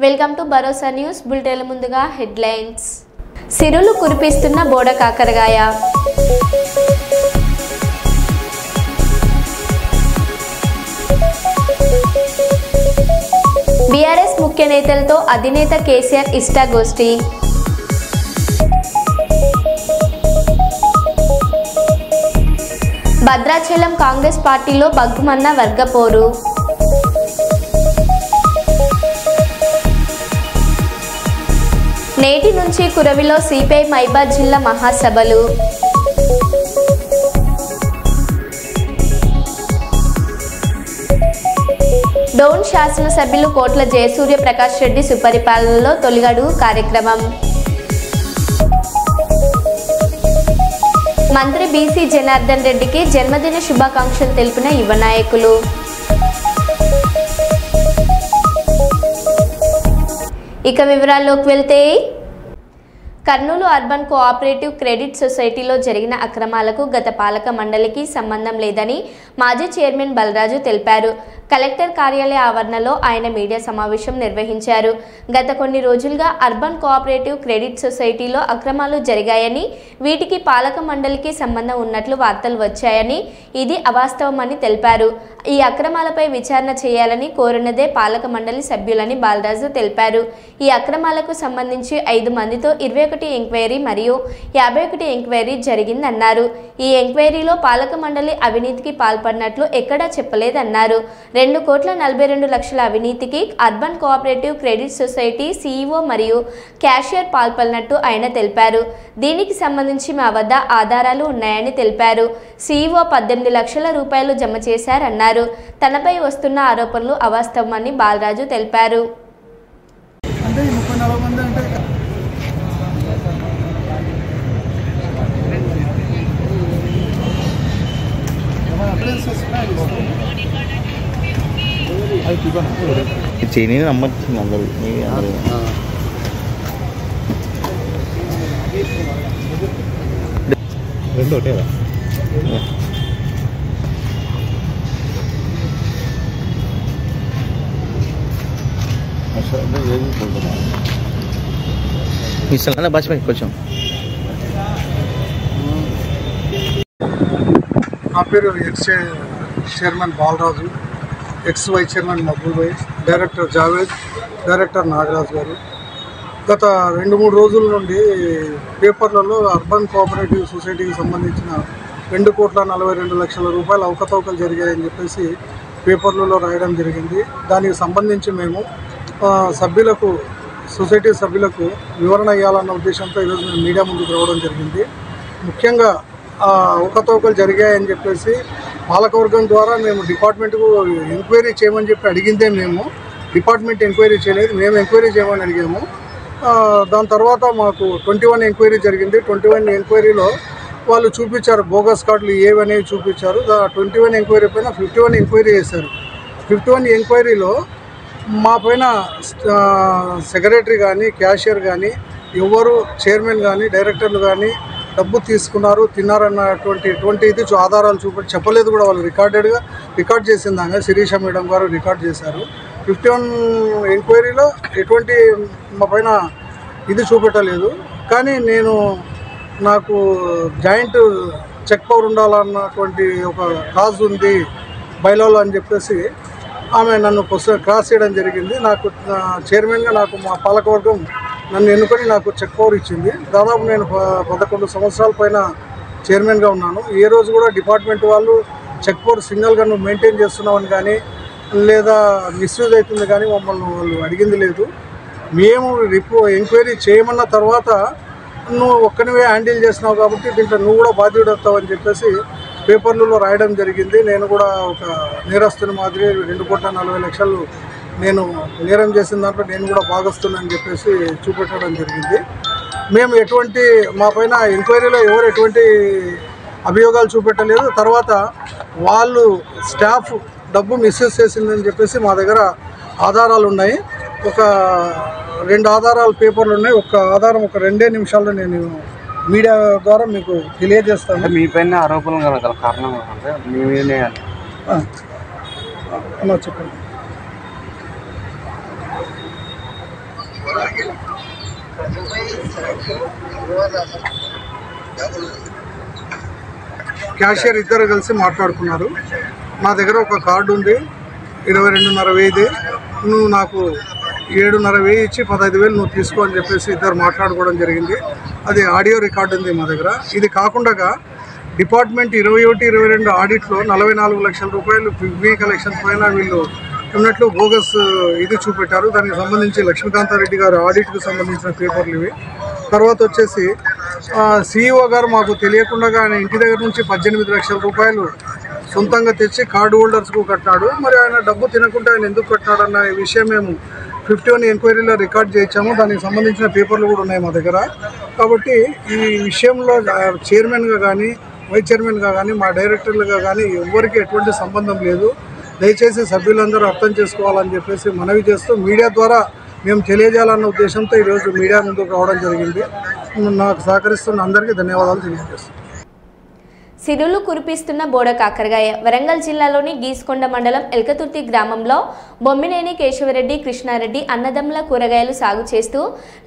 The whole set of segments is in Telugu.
Welcome to Bharosa news bulletin. ముందుగా హెడ్లైన్స్. సిరులు కురిపిస్తున్న బోడ కాకరకాయ. బీఆర్ఎస్ ముఖ్య నేతలతో అధినేత కేసీఆర్ ఇష్టాగోష్ఠి. భద్రాచలం కాంగ్రెస్ పార్టీలో బగ్గుమన్న వర్గపోరు. నేటి నుంచి కురవిలో సిపిఐ మైబాద్ జిల్లా మహాసభలు. డోన్ శాసనసభ్యులు కోట్ల జయసూర్య ప్రకాష్ రెడ్డి సుపరిపాలనలో తొలిగడుగు కార్యక్రమం. మంత్రి బీసీ జనార్దన్ రెడ్డికి జన్మదిన శుభాకాంక్షలు తెలిపిన యువ నాయకులు. ఇక వివరాల్లోకి వెళ్తే, కర్నూలు అర్బన్ కోఆపరేటివ్ క్రెడిట్ సొసైటీలో జరిగిన అక్రమాలకు గత పాలక మండలికి సంబంధం లేదని మాజీ చైర్మన్ బలరాజు తెలిపారు. కలెక్టర్ కార్యాలయ ఆవరణలో ఆయన మీడియా సమావేశం నిర్వహించారు. గత కొన్ని రోజులుగా అర్బన్ కోఆపరేటివ్ క్రెడిట్ సొసైటీలో అక్రమాలు జరిగాయని, వీటికి పాలక మండలికి సంబంధం ఉన్నట్లు వార్తలు వచ్చాయని, ఇది అవాస్తవమని తెలిపారు. ఈ అక్రమాలపై విచారణ చేయాలని కోరినదే పాలక మండలి సభ్యులని బాలరాజు తెలిపారు. ఈ అక్రమాలకు సంబంధించి 5 మందితో 21 ఎంక్వైరీ మరియు 51 ఎంక్వైరీ జరిగిందన్నారు. ఈ ఎంక్వైరీలో పాలక మండలి అవినీతికి పాల్పడినట్లు ఎక్కడా చెప్పలేదన్నారు. 2,42,00,000 అవినీతికి urban cooperative credit society CEO మరియు క్యాషియర్ పాల్పడినట్టు ఆయన తెలిపారు. దీనికి సంబంధించి మా వద్ద ఆధారాలు ఉన్నాయని తెలిపారు. సీఈఓ 18 లక్షల రూపాయలు జమ చేశారన్నారు. తనపై వస్తున్న ఆరోపణలు అవాస్తవమని బాలరాజు తెలిపారు. నమ్మచ్చు అందరూ రెండు ఒకటే మిస్సల్ భాష కొంచెం. నా పేరు ex chairman Balaraju, ex vice chairman Maqbool bhai, director Javed, director Nagaraju garu. గత 2-3 రోజుల నుండి పేపర్లలో అర్బన్ కోఆపరేటివ్ సొసైటీకి సంబంధించిన 2,42,00,000 రూపాయల అవకతవకలు జరిగాయని చెప్పేసి పేపర్లలో రాయడం జరిగింది. దానికి సంబంధించి మేము సభ్యులకు, సొసైటీ సభ్యులకు వివరణ ఇవ్వాలన్న ఉద్దేశంతో ఈరోజు మేము మీడియా ముందుకు రావడం జరిగింది. ముఖ్యంగా అవకతవకలు జరిగాయని చెప్పేసి పాలకవర్గం ద్వారా మేము డిపార్ట్మెంట్కు ఎంక్వైరీ చేయమని చెప్పి అడిగిందే. మేము డిపార్ట్మెంట్ ఎంక్వైరీ చేయలేదు, మేము ఎంక్వైరీ చేయమని అడిగాము. దాని తర్వాత మాకు 21 ఎంక్వైరీ జరిగింది. 21 ఎంక్వైరీలో వాళ్ళు చూపించారు, బోగస్ కార్డులు ఏవనేవి చూపించారు. 21 ఎంక్వైరీ పైన 51 ఎంక్వైరీ చేశారు. 51 ఎంక్వైరీలో మా పైన సెక్రటరీ కానీ, క్యాషియర్ కానీ, ఎవరు చైర్మన్ కానీ, డైరెక్టర్లు కానీ డబ్బు తీసుకున్నారు, తిన్నారన్నటువంటి ఇది ఆధారాలు చెప్పలేదు కూడా. వాళ్ళు రికార్డ్ చేసింది ఆమె శిరీష మేడం గారు రికార్డ్ చేశారు. 51 ఎంక్వైరీలో ఎటువంటి మా పైన ఇది చూపెట్టలేదు. కానీ నాకు జాయింట్ చెక్ పవర్ ఉండాలన్నటువంటి ఒక కాజ్ ఉంది బైలాలో అని చెప్పేసి ఆమె నన్ను క్రాస్ చేయడం జరిగింది. నాకు చైర్మన్గా నాకు మా పాలకవర్గం నన్ను ఎన్నుకొని నాకు చెక్ పవర్ ఇచ్చింది. దాదాపు నేను 11 సంవత్సరాల పైన చైర్మన్గా ఉన్నాను. ఏ రోజు కూడా డిపార్ట్మెంట్ వాళ్ళు చెక్ పవర్ సింగిల్గా నువ్వు మెయింటైన్ చేస్తున్నామని కానీ, లేదా మిస్యూజ్ అవుతుంది కానీ మమ్మల్ని వాళ్ళు అడిగింది లేదు. మేము ఎంక్వైరీ చేయమన్న తర్వాత నువ్వు ఒక్కనివే హ్యాండిల్ చేస్తున్నావు కాబట్టి దీంట్లో నువ్వు కూడా బాధ్యుడు అవుతావని చెప్పేసి పేపర్లలో రాయడం జరిగింది. నేను కూడా ఒక నేరస్తుని మాదిరి 2,40,00,000 నేను నేరం చేసిన దాంట్లో నేను కూడా భాగస్తున్నానని చెప్పేసి చూపెట్టడం జరిగింది. మేము మా పైన ఎంక్వైరీలో ఎవరు ఎటువంటి అభియోగాలు చూపెట్టలేదు. తర్వాత వాళ్ళు స్టాఫ్ డబ్బు మిస్యూజ్ చేసిందని చెప్పేసి మా దగ్గర ఆధారాలు ఉన్నాయి. ఒక 2 ఆధారాలు పేపర్లు ఉన్నాయి. ఒక ఆధారం ఒక 2 నిమిషాల్లో నేను మీడియా ద్వారా మీకు తెలియజేస్తాను. మీ పైన ఆరోపణలు గల కారణం అంటే మీనే అలా చెప్పండి. క్యాషియర్ ఇద్దరు కలిసి మాట్లాడుకున్నారు. నా దగ్గర ఒక కార్డు ఉంది 22,500 నువ్వు నాకు 7,500 ఇచ్చి 15,000 నువ్వు తీసుకో అని చెప్పేసి ఇద్దరు మాట్లాడుకోవడం జరిగింది. అది ఆడియో రికార్డు ఉంది మా దగ్గర. ఇది కాకుండా డిపార్ట్మెంట్ 21-22 ఆడిట్లో 44 లక్షల రూపాయలు పిగ్మీ కలెక్షన్ పైన వీళ్ళు ఉన్నట్లు బోగస్ ఇది చూపెట్టారు. దానికి సంబంధించి లక్ష్మీకాంతారెడ్డి గారు ఆడిట్కి సంబంధించిన పేపర్లు ఇవి. తర్వాత వచ్చేసి సిఇఓ గారు మాకు తెలియకుండా ఆయన ఇంటి దగ్గర నుంచి 18 లక్షల రూపాయలు సొంతంగా తెచ్చి కార్డు హోల్డర్స్కు కట్టాడు. మరి ఆయన డబ్బు తినకుండా ఆయన ఎందుకు కట్టాడు అన్న విషయం మేము 51 ఎంక్వైరీలో రికార్డ్ చేయించాము. దానికి సంబంధించిన పేపర్లు కూడా ఉన్నాయి మా దగ్గర. కాబట్టి ఈ విషయంలో చైర్మన్గా కానీ వైస్ చైర్మన్గా కానీ మా డైరెక్టర్లుగా కానీ ఎవరికి ఎటువంటి సంబంధం లేదు. దయచేసి సభ్యులందరూ అర్థం చేసుకోవాలని చెప్పేసి మనవి చేస్తూ మీడియా ద్వారా మేము తెలియజేయాలన్న ఉద్దేశంతో ఈరోజు మీడియా ముందుకు రావడం జరిగింది. నాకు సహకరిస్తున్న అందరికీ ధన్యవాదాలు తెలియజేస్తున్నాను. సిరులు కురిపిస్తున్న బోడ కాకరకాయ. వరంగల్ జిల్లాలోని గీసుకొండ మండలం ఎల్కతుర్తి గ్రామంలో బొమ్మినేని కేశవరెడ్డి, కృష్ణారెడ్డి అన్నదమ్ముల కూరగాయలు సాగు చేస్తూ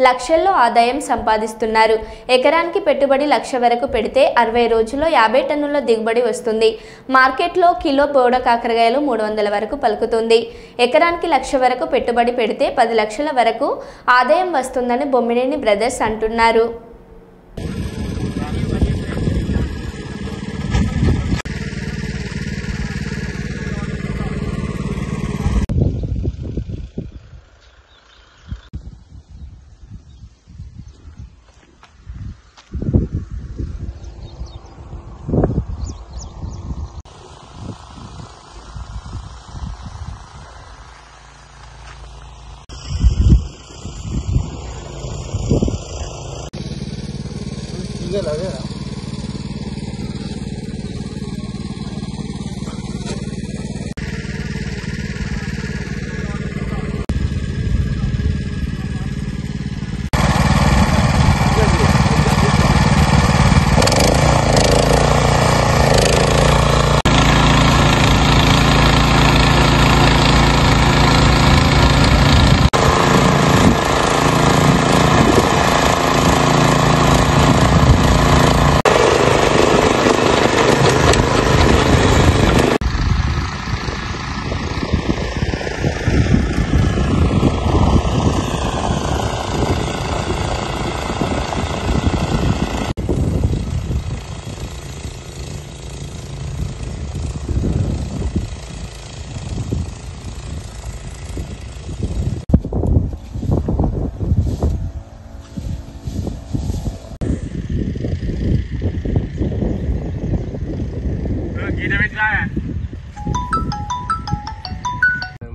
లక్షల్లో ఆదాయం సంపాదిస్తున్నారు. ఎకరానికి పెట్టుబడి 1,00,000 వరకు పెడితే 60 రోజుల్లో 50 టన్నుల దిగుబడి వస్తుంది. మార్కెట్లో కిలో బోడ కాకరకాయలు 300 వరకు పలుకుతుంది. ఎకరానికి 1,00,000 వరకు పెట్టుబడి పెడితే 10 లక్షల వరకు ఆదాయం వస్తుందని బొమ్మినేని బ్రదర్స్ అంటున్నారు.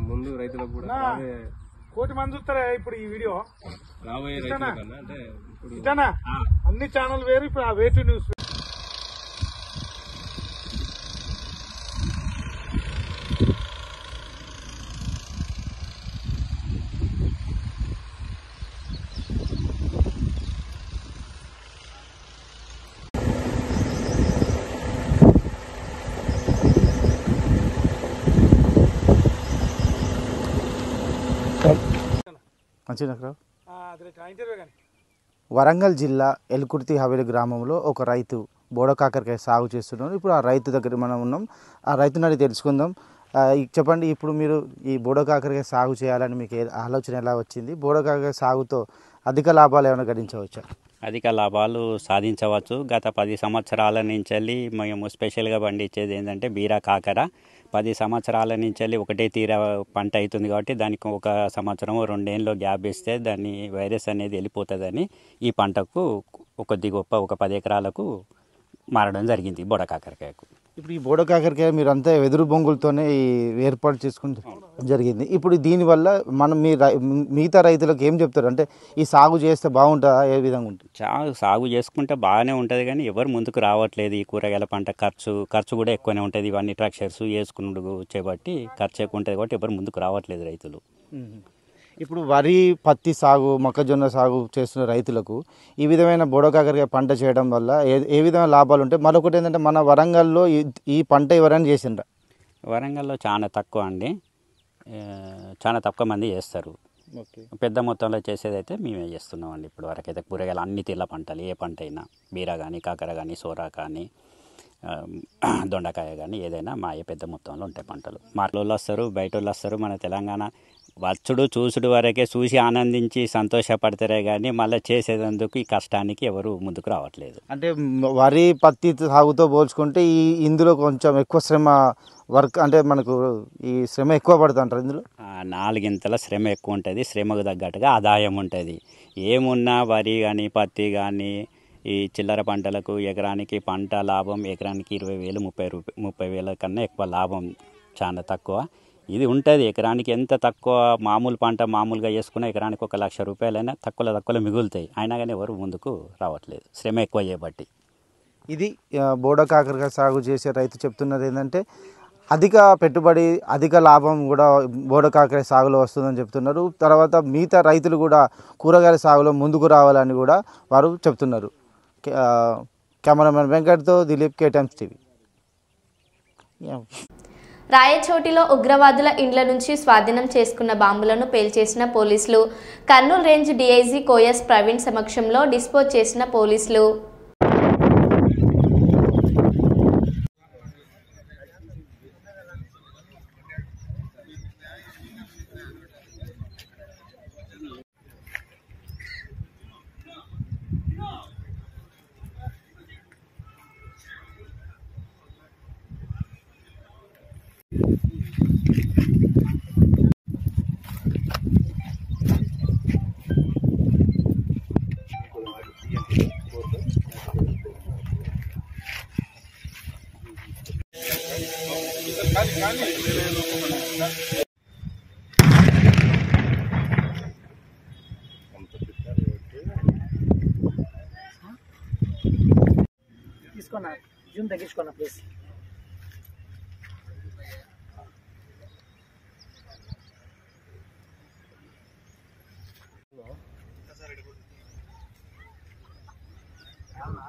ముందు రైతులకు కూడా కోటి మంది చూస్తారా ఇప్పుడు ఈ వీడియో? రాబోయే రైతులకన్నా అంటే ఇటనా అన్ని ఛానల్ వేరు, ఇప్పుడు ఆ వేటు న్యూస్ వరంగల్ జిల్లా ఎల్కుర్తి హవేలి గ్రామంలో ఒక రైతు బోడ కాకరకాయ సాగు చేస్తున్నారు. ఇప్పుడు ఆ రైతు దగ్గర మనం ఉన్నాం. ఆ రైతుని అడిగి తెలుసుకుందాం. చెప్పండి, ఇప్పుడు మీరు ఈ బోడ కాకరకాయ సాగు చేయాలని మీకు ఆలోచన ఎలా వచ్చింది? బోడ కాకరకాయ సాగుతో అధిక లాభాలు ఏమైనా గడించవచ్చా? అధిక లాభాలు సాధించవచ్చు. గత 10 సంవత్సరాల నుంచి మేము స్పెషల్గా పండించేది ఏంటంటే బీరా కాకర. 10 సంవత్సరాల నుంచి ఒకటే తీర పంట అవుతుంది కాబట్టి దానికి ఒక సంవత్సరం 2 ఏళ్ళు గ్యాప్ ఇస్తే దాన్ని వైరస్ అనేది వెళ్ళిపోతుందని ఈ పంటకు కొద్ది గొప్ప ఒక 10 ఎకరాలకు మారడం జరిగింది బోడ కాకరకాయకు. ఇప్పుడు ఈ బోడ కాకరకాయ మీరు అంతా వెదురు బొంగులతోనే ఏర్పాటు చేసుకుని జరిగింది. ఇప్పుడు దీనివల్ల మనం మిగతా రైతులకు ఏం చెప్తారు? అంటే ఈ సాగు చేస్తే బాగుంటుందా? ఏ విధంగా ఉంటుంది? సాగు చేసుకుంటే బాగానే ఉంటుంది, కానీ ఎవరు ముందుకు రావట్లేదు. ఈ కూరగాయల పంట ఖర్చు కూడా ఎక్కువనే ఉంటుంది. ఇవన్నీ ట్రాక్టర్స్ వేసుకున్నాడు చేపట్టి ఖర్చు ఎక్కువ ఉంటుంది కాబట్టి ఎవరు ముందుకు రావట్లేదు రైతులు. ఇప్పుడు వరి, పత్తి సాగు, మొక్కజొన్న సాగు చేస్తున్న రైతులకు ఈ విధమైన బోడ కాకరకాయ పంట చేయడం వల్ల ఏ విధమైన లాభాలు ఉంటాయి? మరొకటి ఏంటంటే మన వరంగల్లో ఈ పంట ఎవరైనా చేసిండ్రా? వరంగల్లో చాలా తక్కువ అండి, చాలా తక్కువ మంది చేస్తారు. పెద్ద మొత్తంలో చేసేదైతే మేమే చేస్తున్నామండి. ఇప్పుడు వరకు అయితే కూరగాయలు అన్ని తీర్ల పంటలు, ఏ పంట అయినా బీర కానీ, కాకర కానీ, సోరా కానీ, దొండకాయ కానీ ఏదైనా మా పెద్ద మొత్తంలో ఉంటాయి పంటలు. మార్కెట్లో వస్తారు, బయట వాళ్ళు వస్తారు. మన తెలంగాణ వచ్చుడు చూసుడు వరకే, చూసి ఆనందించి సంతోషపడతారే కానీ మళ్ళీ చేసేందుకు ఈ కష్టానికి ఎవరు ముందుకు రావట్లేదు. అంటే వరి పత్తి సాగుతో పోల్చుకుంటే ఇందులో కొంచెం ఎక్కువ శ్రమ వర్క్, అంటే మనకు ఈ శ్రమ ఎక్కువ పడుతుంటారు. ఇందులో 4 ఇంతల శ్రమ ఎక్కువ ఉంటుంది, శ్రమకు తగ్గట్టుగా ఆదాయం ఉంటుంది. ఏమున్నా వరి కానీ, పత్తి కానీ, ఈ చిల్లర పంటలకు ఎకరానికి పంట లాభం ఎకరానికి 20,000, 30,000 కన్నా ఎక్కువ లాభం చాలా తక్కువ. ఇది ఉంటుంది ఎకరానికి ఎంత తక్కువ. మామూలు పంట మామూలుగా వేసుకున్న ఎకరానికి 1,00,000 రూపాయలైనా తక్కువలో మిగులుతాయి. అయినా కానీ ఎవరు ముందుకు రావట్లేదు, శ్రమ ఎక్కువ చేయబట్టి. ఇది బోడ కాకరకాయ సాగు చేసే రైతు చెప్తున్నది ఏంటంటే అధిక పెట్టుబడి, అధిక లాభం కూడా బోడ కాకరకాయ సాగులో వస్తుందని చెప్తున్నారు. తర్వాత మిగతా రైతులు కూడా కూరగాయల సాగులో ముందుకు రావాలని కూడా వారు చెప్తున్నారు. కెమెరామెన్ వెంకట్తో దిలీప్, KTimes TV. రాయచోటిలో ఉగ్రవాదుల ఇండ్ల నుంచి స్వాధీనం చేసుకున్న బాంబులను పేల్చేసిన పోలీసులు. కర్నూలు రేంజ్ DIG కోయస్ ప్రవీణ్ సమక్షంలో డిస్పోజ్ చేసిన పోలీసులు. తీసుకోనా జూమ్ తగ్గించుకోనా ప్లీజ్.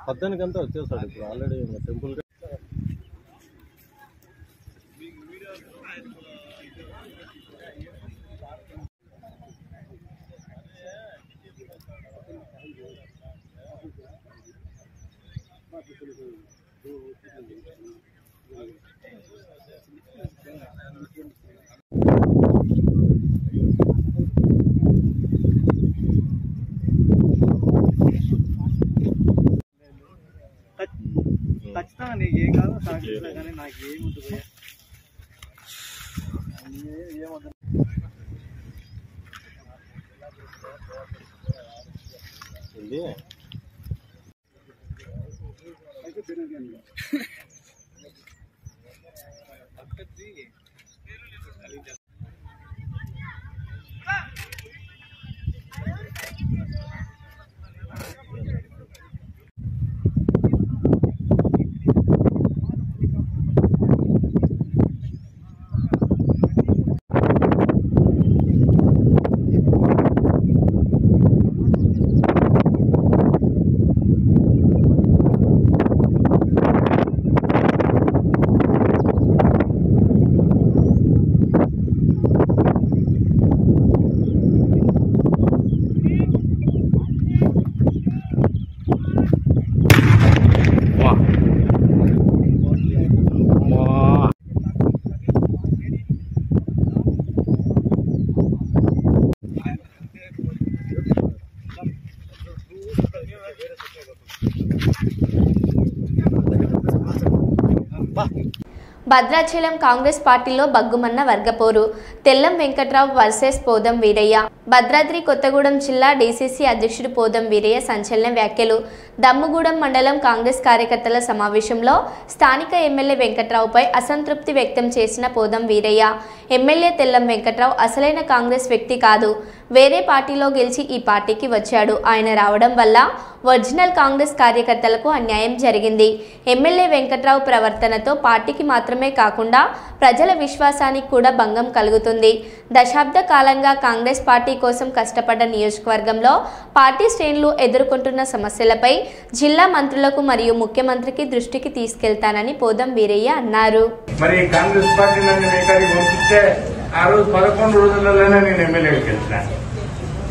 పద్దెనికంతా వచ్చేసాడు ఇప్పుడు ఆల్రెడీ టెంపుల్. ఖచ్చితంగా నీకు ఏం కాదు సాగిస్తా, కానీ నాకు ఏముంటుంది ఏమవుతుంది. భద్రాచలం కాంగ్రెస్ పార్టీలో బగ్గుమన్న వర్గపోరు. తెల్లం వెంకట్రావు వర్సెస్ పోదం వీరయ్య. భద్రాద్రి కొత్తగూడెం జిల్లా DCC అధ్యక్షుడు పోదం వీరయ్య సంచలన వ్యాఖ్యలు. దమ్ముగూడెం మండలం కాంగ్రెస్ కార్యకర్తల సమావేశంలో స్థానిక ఎమ్మెల్యే వెంకట్రావుపై అసంతృప్తి వ్యక్తం చేసిన పోదం వీరయ్య, ఎమ్మెల్యే తెల్లం వెంకట్రావు అసలైన కాంగ్రెస్ వ్యక్తి కాదు, వేరే పార్టీలో గెలిచి ఈ పార్టీకి వచ్చాడు. ఆయన రావడం వల్ల ఒరిజినల్ కాంగ్రెస్ కార్యకర్తలకు అన్యాయం జరిగింది. ఎమ్మెల్యే వెంకట్రావు ప్రవర్తనతో పార్టీకి మాత్రమే కాకుండా ప్రజల విశ్వాసానికి కూడా భంగం కలుగుతుంది. దశాబ్ద కాలంగా కాంగ్రెస్ పార్టీ కోసం కష్టపడ్డ నియోజకవర్గంలో పార్టీ శ్రేణులు ఎదుర్కొంటున్న సమస్యలపై జిల్లా మంత్రులకు మరియు ముఖ్యమంత్రికి దృష్టికి తీసుకెళ్తానని పోదం వీరయ్య అన్నారు. మరి కాంగ్రెస్ పార్టీ నన్ను మేకాడికి పంపిస్తే ఆ రోజు 11 రోజులలోనే నేను ఎమ్మెల్యేకి గెలిచిన.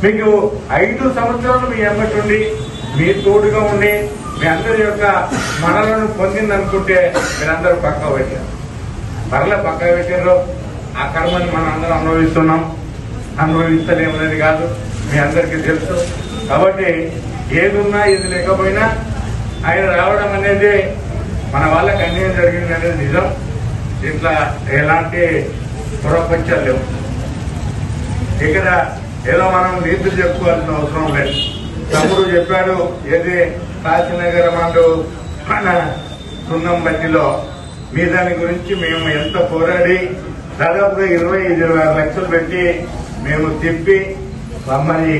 మీకు 5 సంవత్సరాలు మీ ఎమ్మటి ఉండి మీ తోడుగా ఉండి మీ అందరి యొక్క మనలను పొందిందనుకుంటే మీరందరూ పక్కా పెట్టారు. మరలా పక్కా పెట్టారు. ఆ కర్మని మనం అందరం అనుభవిస్తలేమనేది కాదు, మీ అందరికీ తెలుసు. కాబట్టి ఏదున్నా ఏది లేకపోయినా ఆయన రావడం అనేది మన వాళ్ళకి అన్యాయం జరిగింది అనేది నిజం. దీంట్లో ఎలాంటి పురపంచాలు లేవు. ఇక్కడ ఏదో మనం నీతులు చెప్పుకోవాల్సిన అవసరం లేదు. తమ్ముడు చెప్పాడు, ఏది కాశీనగర్ మండు మన సున్నం బట్టిలో మీ దాని గురించి మేము ఎంత పోరాడి దాదాపుగా 25-26 లక్షలు పెట్టి మేము తిప్పి మమ్మల్ని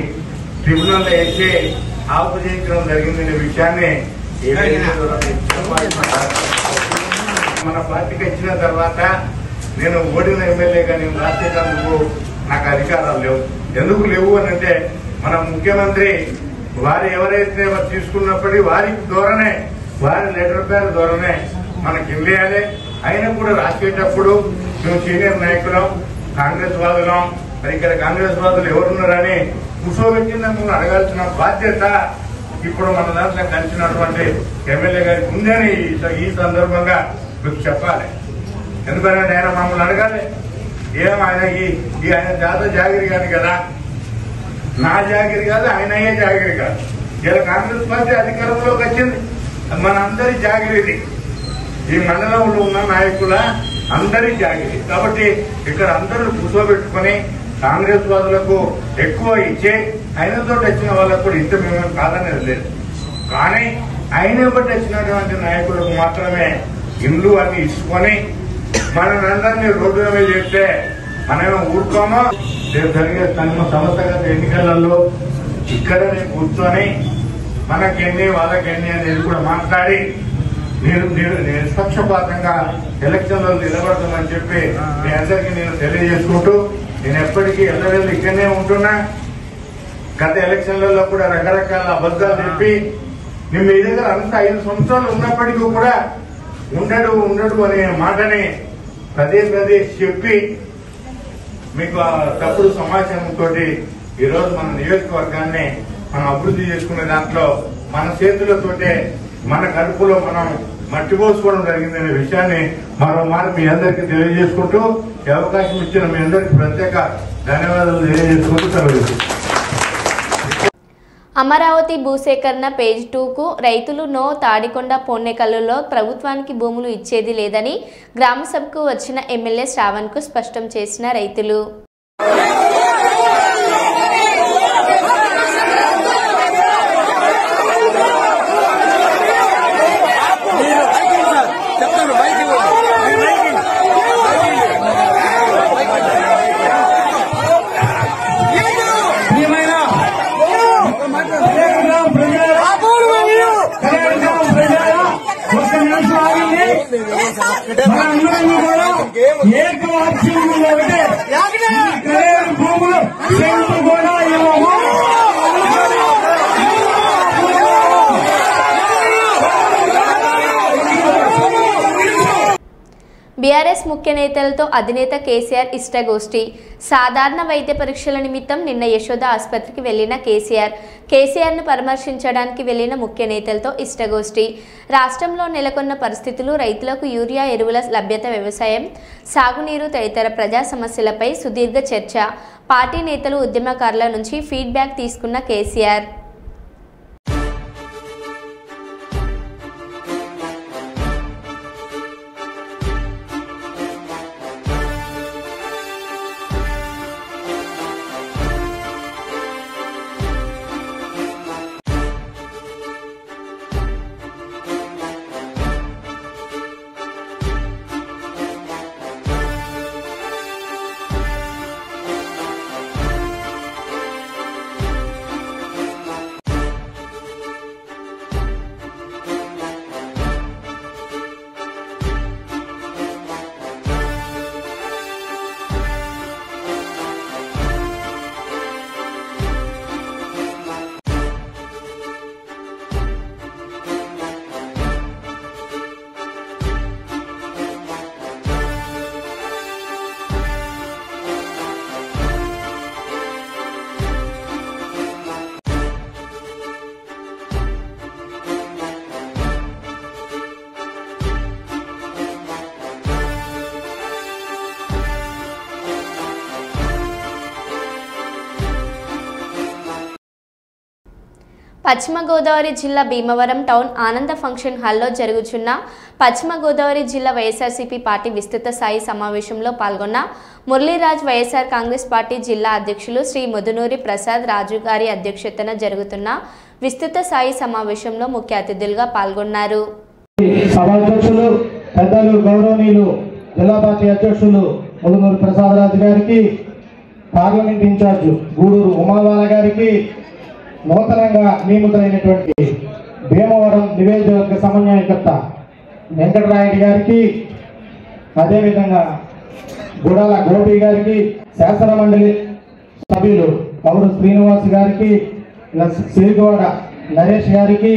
ట్రిబ్యునల్ వేసి ఆపు చేయించడం జరిగిందనే విషయాన్ని మన పార్టీకి ఇచ్చిన తర్వాత నేను ఓడిన ఎమ్మెల్యేగా నేను రాసేటందుకు నాకు అధికారాలు లేవు. ఎందుకు లేవు అని అంటే మన ముఖ్యమంత్రి వారు ఎవరైతే తీసుకున్నప్పటికీ వారి ధోరణే, వారి లెటర్ పేరు ధోరణే మనకి ఇవ్వాలి. అయినా కూడా రాసేటప్పుడు మేము సీనియర్ నాయకులం, కాంగ్రెస్ వాదులం, మరి ఇక్కడ కాంగ్రెస్ వాదులు ఎవరున్నారని కూర్చోబెట్టిన అడగాల్సిన బాధ్యత ఇప్పుడు మన దాంట్లో కలిసినటువంటి ఎమ్మెల్యే గారికి ఉందని ఈ సందర్భంగా మీకు చెప్పాలి. ఎందుకంటే ఆయన మమ్మల్ని అడగాలి, ఏం ఆయన ఆయన జాగిరి కాదు కదా, నా జాగిరి కాదు, ఆయన అయ్యే జాగిరి కాదు. ఇలా కాంగ్రెస్ పార్టీ అధికారంలోకి వచ్చింది, మన అందరి జాగిరిది, ఈ మండలంలో ఉన్న నాయకుల అందరి జాగిరి. కాబట్టి ఇక్కడ అందరూ కూర్చోబెట్టుకుని కాంగ్రెస్ వాదులకు ఎక్కువ ఇచ్చే ఆయనతో వచ్చిన వాళ్ళకు కూడా ఇంత మేము కాదనేది లేదు. కానీ ఆయన బట్టి వచ్చినటువంటి నాయకులకు మాత్రమే ఇండ్లు అన్ని ఇసుకొని మనందరినీ రోడ్డు మీద చెప్తే మనమేమో ఊరుకోమో. జరిగే సంస్థగత ఎన్నికలలో ఇక్కడనే కూర్చొని మనకెన్ని వాళ్ళకెన్ని అనేది కూడా మాట్లాడి నిష్పక్షపాతంగా ఎలక్షన్లో నిలబడతామని చెప్పి మీ అందరికీ నేను తెలియజేసుకుంటూ, నేను ఎప్పటికీ ఎల్లవేళ్ళు ఇక్కడనే ఉంటున్నా. గత ఎలక్షన్లలో కూడా రకరకాల అబద్దాలు చెప్పి నేను మీ దగ్గర అంత 5 సంవత్సరాలు ఉన్నప్పటికీ కూడా ఉండడు అనే మాటని పదే చెప్పి మీకు ఆ తప్పుడు సమాచారంతో ఈరోజు మన నియోజకవర్గాన్ని మనం అభివృద్ధి చేసుకునే దాంట్లో మన చేతులతోటే మన కడుపులో మనం మట్టి పోసుకోవడం జరిగిందనే విషయాన్ని మరోమారు మీ అందరికీ తెలియజేసుకుంటూ, ఈ అవకాశం ఇచ్చిన మీ అందరికీ ప్రత్యేక ధన్యవాదాలు తెలియజేసుకుంటూ సెలవు. అమరావతి భూసేకరణ పేజ్ 2కు రైతులు నో తాడికొండ పొన్నెకల్లులో ప్రభుత్వానికి భూములు ఇచ్చేది లేదని గ్రామసభకు వచ్చిన ఎమ్మెల్యే శ్రావణ్కు స్పష్టం చేసిన రైతులు. బీఆర్ఎస్ ముఖ్య నేతలతో అధినేత కేసీఆర్ ఇష్టగోష్ఠి. సాధారణ వైద్య పరీక్షల నిమిత్తం నిన్న యశోద ఆసుపత్రికి వెళ్లిన కేసీఆర్ను పరామర్శించడానికి వెళ్లిన ముఖ్య నేతలతో ఇష్టగోష్ఠి. రాష్ట్రంలో నెలకొన్న పరిస్థితులు, రైతులకు యూరియా ఎరువుల లభ్యత, వ్యవసాయం, సాగునీరు తదితర ప్రజా సమస్యలపై సుదీర్ఘ చర్చ. పార్టీ నేతలు, ఉద్యమకారుల నుంచి ఫీడ్బ్యాక్ తీసుకున్న కేసీఆర్. పశ్చిమ గోదావరి జిల్లా భీమవరం టౌన్ ఆనంద ఫంక్షన్ హాల్లో జరుగుతున్న పశ్చిమ గోదావరి జిల్లా వైఎస్ఆర్సీపీ పార్టీ విస్తృత స్థాయి సమావేశంలో పాల్గొన్న మురళీరాజ్ వైఎస్ఆర్ కాంగ్రెస్ పార్టీ జిల్లా అధ్యక్షులు శ్రీ ముదునూరి ప్రసాద్ రాజు గారి అధ్యక్షతన జరుగుతున్న విస్తృత స్థాయి సమావేశంలో ముఖ్య అతిథులుగా పాల్గొన్నారు. సభాధ్యక్షులు పెద్దలు గౌరవనీయులు జిల్లా పార్టీ అధ్యక్షులు ముదునూరి ప్రసాద్ రాజు గారికి, పార్లమెంట్ ఇన్ఛార్జ్ గూడూరు ఉమాబాల గారికి, నూతనంగా నియమితులైనటువంటి భీమవరం నియోజకవర్గ సమన్వయకర్త వెంకటరాయుడు గారికి, అదేవిధంగా గుడాల గోపి గారికి, శాసన మండలి సభ్యులు పౌరు శ్రీనివాస్ గారికి, శ్రీగౌడ నరేష్ గారికి,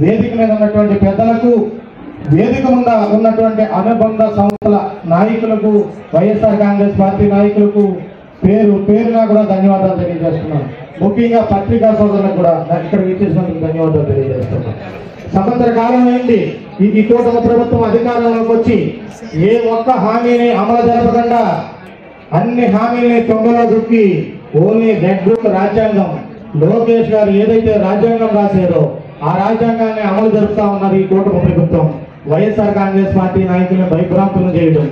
వేదిక మీద ఉన్నటువంటి పెద్దలకు, వేదిక ముందు ఉన్నటువంటి అనుబంధ సంస్థల నాయకులకు, వైఎస్ఆర్ కాంగ్రెస్ పార్టీ నాయకులకు పేరు పేరుగా కూడా ధన్యవాదాలు తెలియజేస్తున్నాను. ముఖ్యంగా పత్రికా సోదరులకు కూడా ఇక్కడ విచ్చేసినందుకు ధన్యవాదాలు తెలియజేస్తున్నాను. సంవత్సర కాలం అయింది ఈ కూటమి ప్రభుత్వం అధికారంలోకి వచ్చి ఏ ఒక్క హామీని అమలు జరపకుండా అన్ని హామీల్ని తొంగలో దుక్కి ఓన్లీ రెడ్ బుక్ రాజ్యాంగం, లోకేష్ గారు ఏదైతే రాజ్యాంగం రాశారో ఆ రాజ్యాంగాన్ని అమలు జరుపుతా ఉన్నారు ఈ కూటమి ప్రభుత్వం. వైఎస్ఆర్ కాంగ్రెస్ పార్టీ నాయకులను భయభ్రాంతులను చేయడం,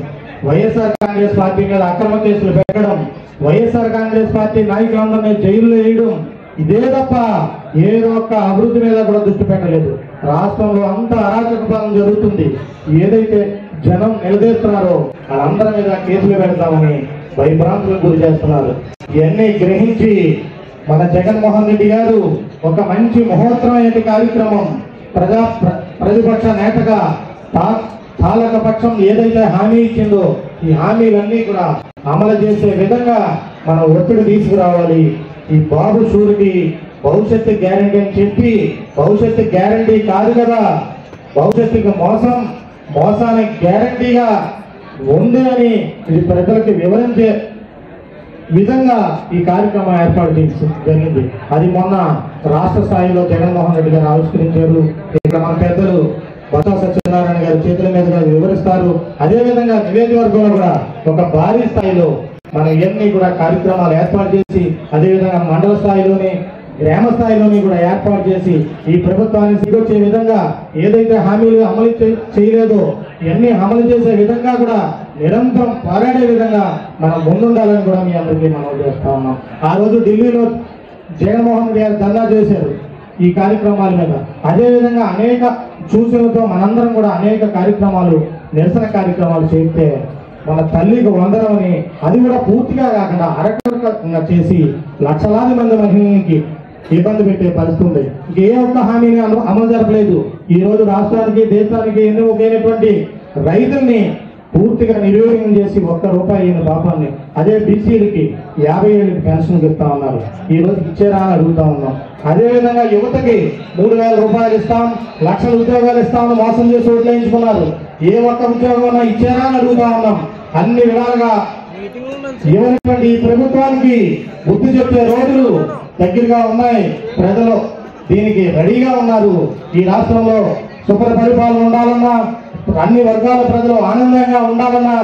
వైఎస్ఆర్ కాంగ్రెస్ పార్టీ మీద అక్రమ కేసులు పెట్టడం, వైఎస్ఆర్ కాంగ్రెస్ పార్టీ నాయకులందరినీ జైల్లో వేయడం, ఇదే తప్ప ఏదో ఒక్క అభివృద్ధి మీద కూడా దృష్టి పెట్టలేదు. రాష్ట్రంలో అంత అరాచక పాలన జరుగుతుంది. ఏదైతే జనం నిలదీస్తున్నారో వాళ్ళందరి మీద కేసులు పెడతామని భయభ్రాంతులకు గురి చేస్తున్నారు. ఇవన్నీ గ్రహించి మన జగన్మోహన్ రెడ్డి గారు ఒక మంచి మహోత్తరమైన కార్యక్రమం ప్రతిపక్ష నేతగా పాలక పక్షం ఏదైతే హామీ ఇచ్చిందో ఈ హామీలన్నీ కూడా అమలు చేసే విధంగా మనం ఒత్తిడి తీసుకురావాలి. ఈ బాబు షూరిటీ భవిష్యత్తు గ్యారంటీ అని చెప్పి భవిష్యత్తు గ్యారంటీ కాదు కదా, భవిష్యత్తుకి మోసానికి గ్యారంటీగా ఉంది అని ఇది ప్రజలకు వివరించే విధంగా ఈ కార్యక్రమం ఏర్పాటు జరిగింది. అది మొన్న రాష్ట్ర స్థాయిలో జగన్మోహన్ రెడ్డి గారు ఆవిష్కరించారు. ఇక్కడ మన పెద్దలు బొత్స సత్యనారాయణ గారి చేతుల మీదుగా వివరిస్తారు. అదేవిధంగా నియోజకవర్గంలో కూడా ఒక భారీ స్థాయిలో మనం ఇవన్నీ కూడా కార్యక్రమాలు ఏర్పాటు చేసి, అదేవిధంగా మండల స్థాయిలోని గ్రామ స్థాయిలోని కూడా ఏర్పాటు చేసి ఈ ప్రభుత్వాన్ని సిగొచ్చే విధంగా ఏదైతే హామీలు అమలు చేయలేదో ఇవన్నీ అమలు చేసే విధంగా కూడా నిరంతరం పోరాడే విధంగా మనం ముందుండాలని కూడా మీ అందరికీ మనం చేస్తా ఉన్నాం. ఆ రోజు ఢిల్లీలో జగన్మోహన్ రెడ్డి గారు ధర్నా చేశారు ఈ కార్యక్రమాల మీద. అదేవిధంగా అనేక సూచనలతో మనందరం కూడా అనేక కార్యక్రమాలు, నిరసన కార్యక్రమాలు చేస్తే మన తల్లికి వందరమని అది కూడా పూర్తిగా కాకుండా అరకరకంగా చేసి లక్షలాది మంది మహిళలకి ఇబ్బంది పెట్టే పరిస్థితి ఉంది. ఏ ఒక్క హామీని అమలు జరపలేదు. ఈ రోజు రాష్ట్రానికి దేశానికి ఎన్నుకోనటువంటి రైతుల్ని పూర్తిగా నిర్వీర్యం చేసి ఒక్క రూపాయి పాపాన్ని, అదే బీసీలకి 50 ఏళ్ళకి పెన్షన్ ఇస్తా ఉన్నారు. ఈ రోజు ఇచ్చేరా అని అడుగుతా ఉన్నాం. అదేవిధంగా యువతకి 3000 రూపాయలు ఇస్తాం, లక్షల ఉద్యోగాలు ఇస్తామని మోసం చేసి ఓట్లేయించుకున్నారు. ఏ ఒక్క ఉద్యోగం ఇచ్చారా అని అడుగుతా ఉన్నాం. అన్ని విధాలుగా ఇవ్వనటువంటి ఈ ప్రభుత్వానికి బుద్ధి చెప్పే రోజులు దగ్గరగా ఉన్నాయి. ప్రజలు దీనికి రెడీగా ఉన్నారు. ఈ రాష్ట్రంలో సుఖ పరిపాలన ఉండాలన్నా, అన్ని వర్గాల ప్రజలు ఆనందంగా ఉండాలన్నా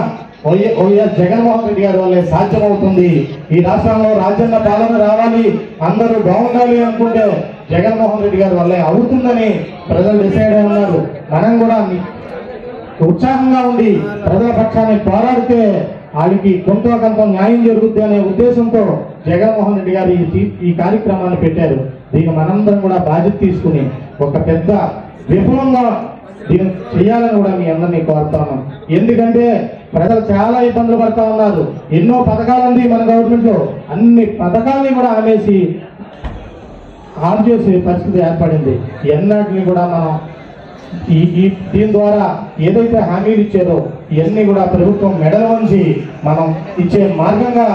వైఎస్ జగన్మోహన్ రెడ్డి గారి వల్లే సాధ్యమవుతుంది. ఈ రాష్ట్రంలో రాజ్యాంగ పాలన రావాలి, అందరూ బాగుండాలి అనుకుంటే జగన్మోహన్ రెడ్డి గారి వల్లే అవుతుందని ప్రజలు డిసైడ్ అయి ఉన్నారు. మనం కూడా ఉత్సాహంగా ఉండి ప్రజల పక్షాన్ని పోరాడితే వాళ్ళకి కొంత కొంత న్యాయం జరుగుద్ది అనే ఉద్దేశంతో జగన్మోహన్ రెడ్డి గారు ఈ కార్యక్రమాన్ని పెట్టారు. దీన్ని మనందరం కూడా బాధ్యత తీసుకుని ఒక పెద్ద విఫలంగా దీన్ని చేయాలని కూడా మీ అందరినీ కోరుతాను. ఎందుకంటే ప్రజలు చాలా ఇబ్బందులు పడతా ఉన్నారు. ఎన్నో పథకాలు ఉంది మన గవర్నమెంట్ లో, అన్ని పథకాలని కూడా ఆమెసి ఆన్ చేసే పరిస్థితి ఏర్పడింది. ఎన్నటిని కూడా మనం దీని ద్వారా ఏదైతే హామీలు ఇచ్చారో ఇవన్నీ కూడా ప్రభుత్వం మెడల నుంచి మనం ఇచ్చే మార్గంగా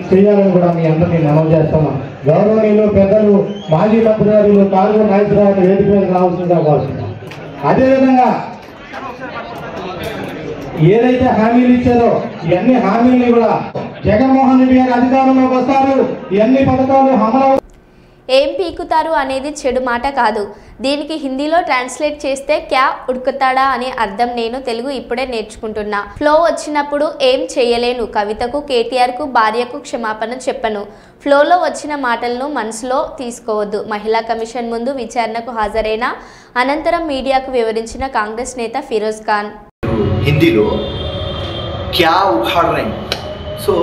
చేయాలని కూడా మీ అందరినీ మనం చేస్తున్నాం. గౌరవనీయులు పెద్దలు మాజీ మంత్రివర్యులు కాలువ నాయకురావు వేదిక మీద రావాల్సిందిగా కోరుతున్నాం. అదేవిధంగా ఏదైతే హామీలు ఇచ్చారో ఇవన్నీ హామీల్ని కూడా జగన్మోహన్ రెడ్డి గారు అధికారంలోకి వస్తారు, ఇవన్నీ పథకాలు అమలు. ఏం పీకుతారు అనేది చెడు మాట కాదు. దీనికి హిందీలో ట్రాన్స్లేట్ చేస్తే క్యా ఉడుకుతాడా అనే అర్థం. నేను తెలుగు ఇప్పుడే నేర్చుకుంటున్నా. ఫ్లో వచ్చినప్పుడు ఏం చేయలేను. కవితకు, కేటీఆర్కు, భార్యకు క్షమాపణ చెప్పను. ఫ్లోలో వచ్చిన మాటలను మనసులో తీసుకోవద్దు. మహిళా కమిషన్ ముందు విచారణకు హాజరైన అనంతరం మీడియాకు వివరించిన కాంగ్రెస్ నేత ఫిరోజ్ ఖాన్. హిందీలో క్యా ఉఖాడ్ రహే సో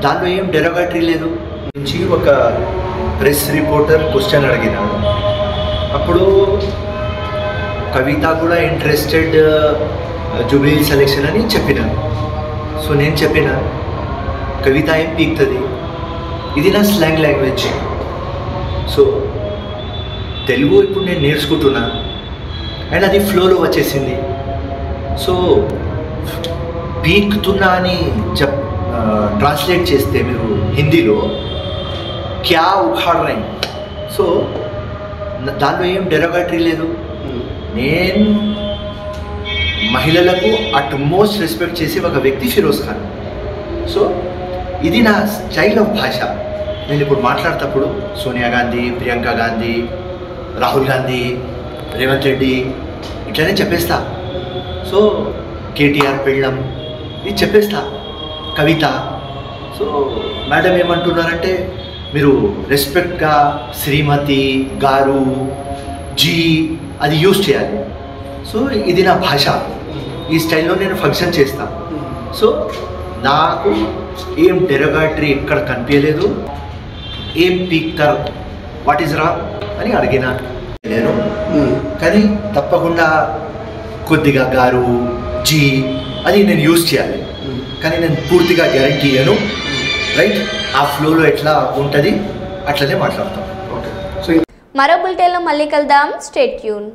దాంట్లో ఏం డెరోగేటరీ లేదు. నుంచి ఒక ప్రెస్ రిపోర్టర్ క్వశ్చన్ అడిగినాడు. అప్పుడు కవిత కూడా ఇంట్రెస్టెడ్ జూబ్లీ సెలెక్షన్ అని చెప్పినాను. సో నేను చెప్పిన కవిత ఏం పీక్తుంది, ఇది నా స్లాంగ్ లాంగ్వేజ్. సో తెలుగు ఇప్పుడు నేను నేర్చుకుంటున్నా అండ్ అది ఫ్లోలో వచ్చేసింది. సో పీక్తున్నా అని ట్రాన్స్లేట్ చేస్తే మీరు హిందీలో క్యా ఉఖాడ్ రహే సో దాంట్లో ఏం డెరోగేటరీ లేదు. నేను మహిళలకు అట్మోస్ట్ రెస్పెక్ట్ చేసే ఒక వ్యక్తి ఫిరోజ్ ఖాన్. సో ఇది నా స్టైల్ ఆఫ్ భాష. నేను ఇప్పుడు మాట్లాడేటప్పుడు సోనియా గాంధీ, ప్రియాంక గాంధీ, రాహుల్ గాంధీ, రేవంత్ రెడ్డి ఇట్లనే చెప్పేస్తా. సో కేటీఆర్ పెళ్ళం ఇది చెప్పేస్తా. కవిత. సో మేడం ఏమంటున్నారంటే మీరు రెస్పెక్ట్గా శ్రీమతి గారు జీ అది యూజ్ చేయాలి. సో ఇది నా భాష. ఈ స్టైల్లో నేను ఫంక్షన్ చేస్తాను. సో నాకు ఏం డెరోగేటరీ ఎక్కడ కనిపించలేదు. ఏం పీక్తారు, వాట్ ఈజ్ రా అని అడిగినా నేను. కానీ తప్పకుండా కొద్దిగా గారు జీ అది నేను యూజ్ చేయాలి. కానీ నేను పూర్తిగా గ్యారంటీ ఇయ్యను. రైట్, ఆ ఫ్లోలో ఎట్లా ఉంటుంది అట్లనే మాట్లాడతాం. ఓకే. సో మరో బులెటిన్లో మళ్ళీ కలుద్దాం. Stay tune.